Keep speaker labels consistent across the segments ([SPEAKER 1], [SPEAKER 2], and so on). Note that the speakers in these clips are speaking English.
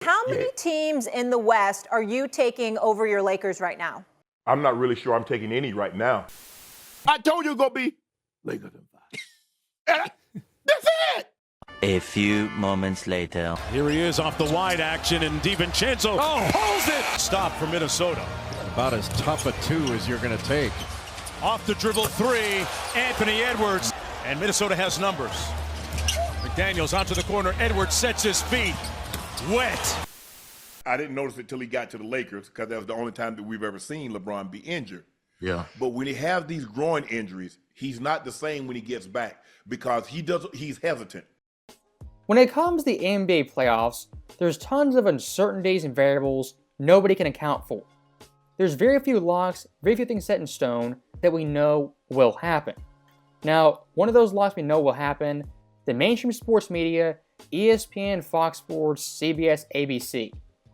[SPEAKER 1] How many teams in the West are you taking over your Lakers right now?
[SPEAKER 2] I'm not really sure I'm taking any right now.
[SPEAKER 3] I told you it's going to be Lakers in 5. That's it.
[SPEAKER 4] A few moments later.
[SPEAKER 5] Here he is off the wide action, and DiVincenzo pulls it. Stop for Minnesota.
[SPEAKER 6] About as tough a two as you're going to take.
[SPEAKER 5] Off the dribble three, Anthony Edwards. And Minnesota has numbers. McDaniels onto the corner. Edwards sets his feet. Wet.
[SPEAKER 2] I didn't notice it till he got to the Lakers because that was the only time that we've ever seen LeBron be injured.
[SPEAKER 3] Yeah.
[SPEAKER 2] But when he has these groin injuries, he's not the same when he gets back because he's hesitant.
[SPEAKER 7] When it comes to the NBA playoffs, there's tons of uncertainties and variables nobody can account for. There's very few locks, very few things set in stone that we know will happen. Now, one of those locks we know will happen, the mainstream sports media, ESPN, Fox Sports, CBS, ABC,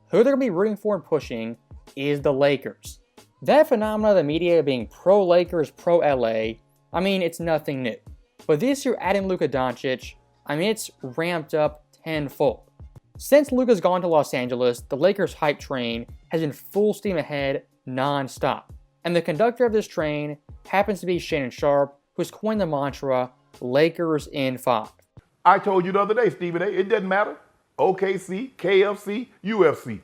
[SPEAKER 7] who they're going to be rooting for and pushing is the Lakers. That phenomenon of the media being pro-Lakers, pro-LA, I mean, it's nothing new. But this year adding Luka Doncic, I mean, it's ramped up tenfold. Since Luka's gone to Los Angeles, the Lakers hype train has been full steam ahead non-stop. And the conductor of this train happens to be Shannon Sharpe, who's coined the mantra, Lakers in 5.
[SPEAKER 2] I told you the other day, Stephen A., it doesn't matter. OKC, KFC, UFC.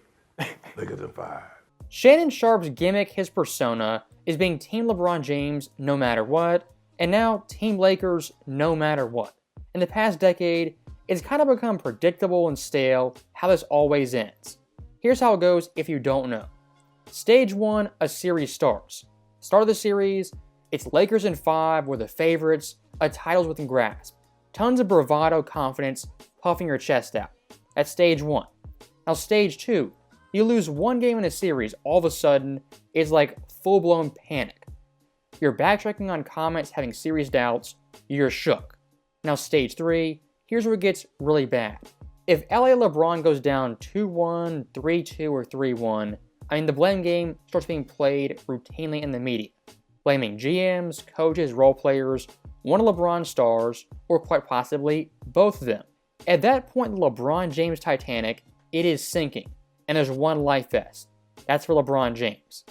[SPEAKER 2] Lakers in 5.
[SPEAKER 7] Shannon Sharpe's gimmick, his persona, is being Team LeBron James no matter what, and now Team Lakers no matter what. In the past decade, it's kind of become predictable and stale how this always ends. Here's how it goes if you don't know. Stage 1, a series starts. Start of the series, it's Lakers in 5, we're the favorites, a title's within grasp. Tons of bravado, confidence, puffing your chest out. That's stage 1. Now stage 2, you lose one game in a series, all of a sudden, it's like full-blown panic. You're backtracking on comments, having serious doubts, you're shook. Now stage 3, here's where it gets really bad. If LA LeBron goes down 2-1, 3-2, or 3-1, I mean the blame game starts being played routinely in the media. Blaming GMs, coaches, role players, one of LeBron's stars, or quite possibly both of them. At that point, the LeBron James Titanic, it is sinking, and there's one life vest. That's for LeBron James.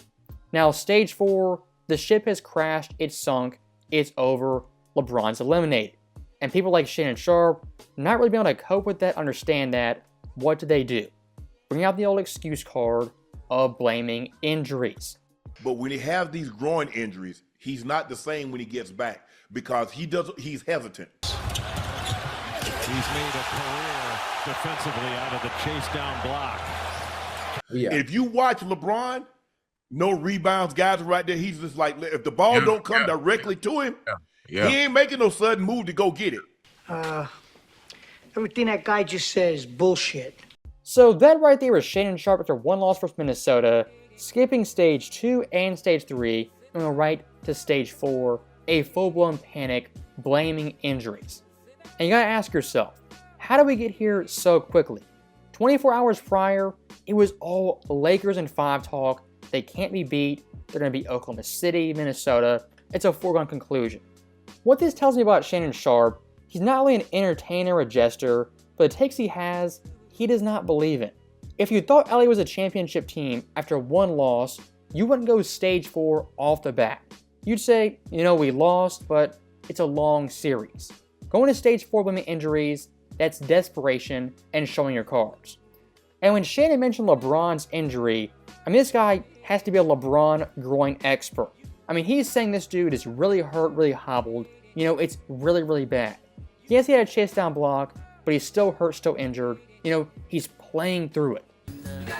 [SPEAKER 7] Now stage 4, the ship has crashed, it's sunk, it's over, LeBron's eliminated. And people like Shannon Sharpe, not really being able to cope with that, understand that, what do they do? Bring out the old excuse card of blaming injuries.
[SPEAKER 2] But when he has these groin injuries, he's not the same when he gets back because he's hesitant.
[SPEAKER 5] He's made a career defensively out of the chase down block.
[SPEAKER 3] Yeah.
[SPEAKER 2] If you watch LeBron, no rebounds, guys are right there. He's just like, if the ball don't come directly to him, he ain't making no sudden move to go get it.
[SPEAKER 8] Everything that guy just said is bullshit.
[SPEAKER 7] So that right there was Shannon Sharpe after one loss versus Minnesota, skipping stage 2 and stage 3, and we're right to stage 4, a full-blown panic, blaming injuries. And you gotta ask yourself, how did we get here so quickly? 24 hours prior, it was all Lakers in 5 talk, they can't be beat, they're gonna beat Oklahoma City, Minnesota, it's a foregone conclusion. What this tells me about Shannon Sharpe, he's not only an entertainer or a jester, but the takes he has, he does not believe in. If you thought LA was a championship team after one loss, you wouldn't go stage 4 off the bat. You'd say, you know, we lost, but it's a long series. Going to stage 4 blaming injuries, that's desperation and showing your cards. And when Shannon mentioned LeBron's injury, I mean, this guy has to be a LeBron groin expert. I mean, he's saying this dude is really hurt, really hobbled. You know, it's really, really bad. Yes, he had a chase down block, but he's still hurt, still injured. You know, he's playing through it.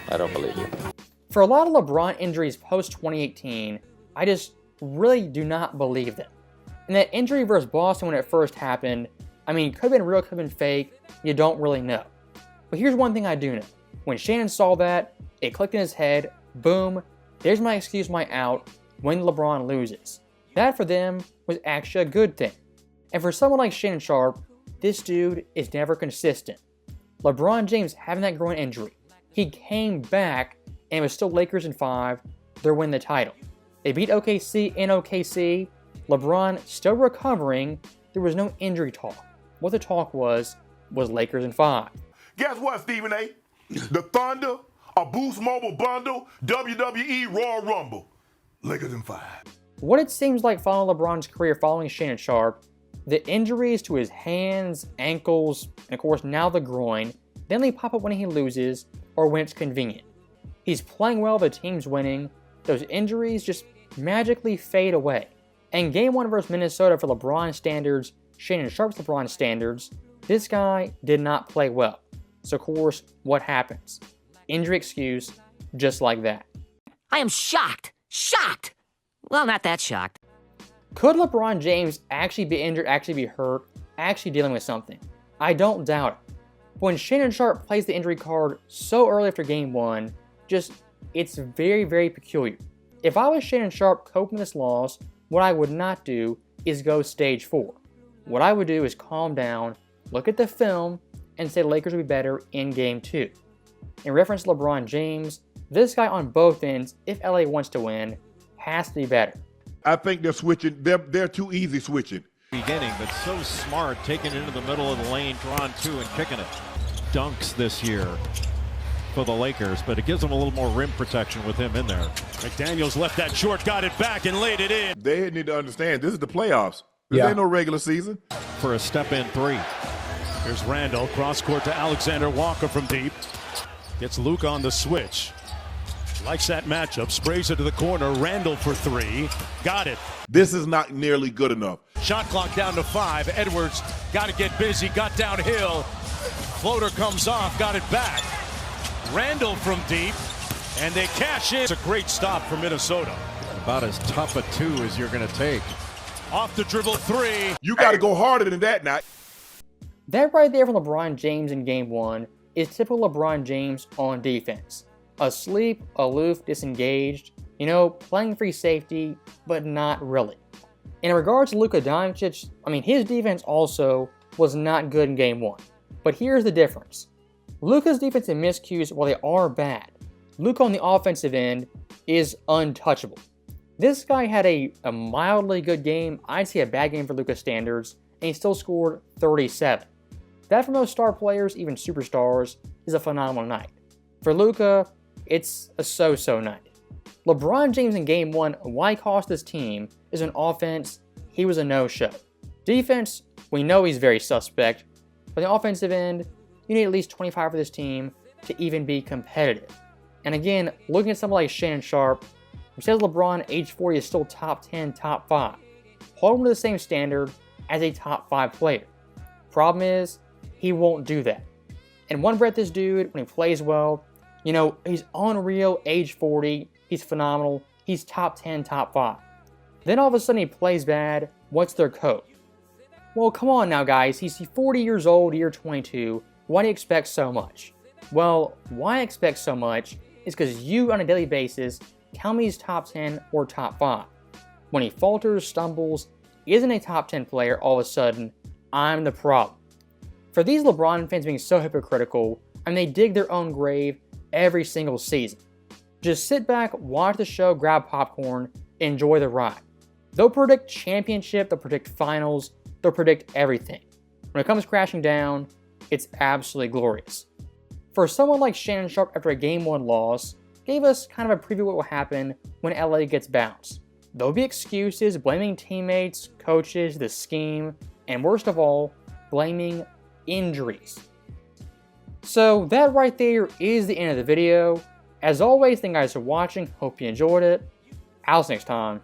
[SPEAKER 3] I don't believe you.
[SPEAKER 7] For a lot of LeBron injuries post-2018, I just really do not believe them. And that injury versus Boston when it first happened, I mean, could have been real, could have been fake. You don't really know. But here's one thing I do know. When Shannon saw that, it clicked in his head, boom, there's my excuse, my out, when LeBron loses. That for them was actually a good thing. And for someone like Shannon Sharpe, this dude is never consistent. LeBron James having that groin injury, he came back and it was still Lakers in 5, they're winning the title. They beat OKC in OKC, LeBron still recovering, there was no injury talk. What the talk was Lakers in 5.
[SPEAKER 2] Guess what, Stephen A?
[SPEAKER 3] The Thunder, a Boost Mobile bundle, WWE Royal Rumble. Lakers in 5.
[SPEAKER 7] What it seems like following LeBron's career following Shannon Sharpe, the injuries to his hands, ankles, and of course now the groin, they only pop up when he loses or when it's convenient. He's playing well, the team's winning, those injuries just magically fade away. And Game 1 versus Minnesota for LeBron standards, Shannon Sharpe's LeBron standards, this guy did not play well. So of course, what happens? Injury excuse, just like that.
[SPEAKER 9] I am shocked. Shocked! Well, not that shocked.
[SPEAKER 7] Could LeBron James actually be injured, actually be hurt, actually dealing with something? I don't doubt it. But when Shannon Sharpe plays the injury card so early after Game 1, it's very, very peculiar. If I was Shannon Sharpe coping with this loss, what I would not do is go stage 4. What I would do is calm down, look at the film, and say the Lakers would be better in Game 2. In reference to LeBron James, this guy on both ends, if LA wants to win, has to be better.
[SPEAKER 2] I think they're switching. They're too easy switching.
[SPEAKER 6] Beginning, but so smart, taking it into the middle of the lane, drawing 2 and kicking it. Dunks this year for the Lakers, but it gives them a little more rim protection with him in there.
[SPEAKER 5] McDaniels left that short, got it back, and laid it in.
[SPEAKER 2] They need to understand this is the playoffs. This ain't no regular season.
[SPEAKER 6] For a step-in 3.
[SPEAKER 5] Here's Randall, cross court to Alexander Walker from deep. Gets Luka on the switch. Likes that matchup, sprays it to the corner. Randall for 3, got it.
[SPEAKER 2] This is not nearly good enough.
[SPEAKER 5] Shot clock down to 5. Edwards got to get busy, got downhill. Floater comes off, got it back. Randall from deep, and they cash in. It's a great stop for Minnesota.
[SPEAKER 6] About as tough a 2 as you're going to take.
[SPEAKER 5] Off the dribble 3.
[SPEAKER 2] You got to go harder than that now.
[SPEAKER 7] That right there from LeBron James in Game 1 is typical LeBron James on defense. Asleep, aloof, disengaged, playing free safety, but not really. In regards to Luka Doncic, his defense also was not good in Game 1. But here's the difference. Luka's defensive miscues, while they are bad, Luka on the offensive end is untouchable. This guy had a mildly good game, I'd say a bad game for Luka standards, and he still scored 37. That for most star players, even superstars, is a phenomenal night. For Luka, it's a so-so night. LeBron James in Game 1, why cost this team, is an offense, he was a no-show. Defense, we know he's very suspect, but the offensive end, you need at least 25 for this team to even be competitive. And again, looking at someone like Shannon Sharpe, who says LeBron age 40 is still top 10, top 5. Hold him to the same standard as a top 5 player. Problem is, he won't do that. And one breath, this dude, when he plays well, he's unreal, age 40, he's phenomenal, he's top 10, top 5. Then all of a sudden he plays bad, what's their code? Well, come on now guys, he's 40 years old, year 22, why do you expect so much? Well, why I expect so much is because you on a daily basis tell me he's top 10 or top 5. When he falters, stumbles, isn't a top 10 player, all of a sudden, I'm the problem. For these LeBron fans being so hypocritical, they dig their own grave every single season. Just sit back, watch the show, grab popcorn, enjoy the ride. They'll predict championship, they'll predict finals, they'll predict everything. When it comes crashing down, it's absolutely glorious. For someone like Shannon Sharpe after a Game 1 loss, gave us kind of a preview of what will happen when LA gets bounced. There'll be excuses, blaming teammates, coaches, the scheme, and worst of all, blaming injuries. So that right there is the end of the video. As always, thank you guys for watching, hope you enjoyed it. I'll see you next time.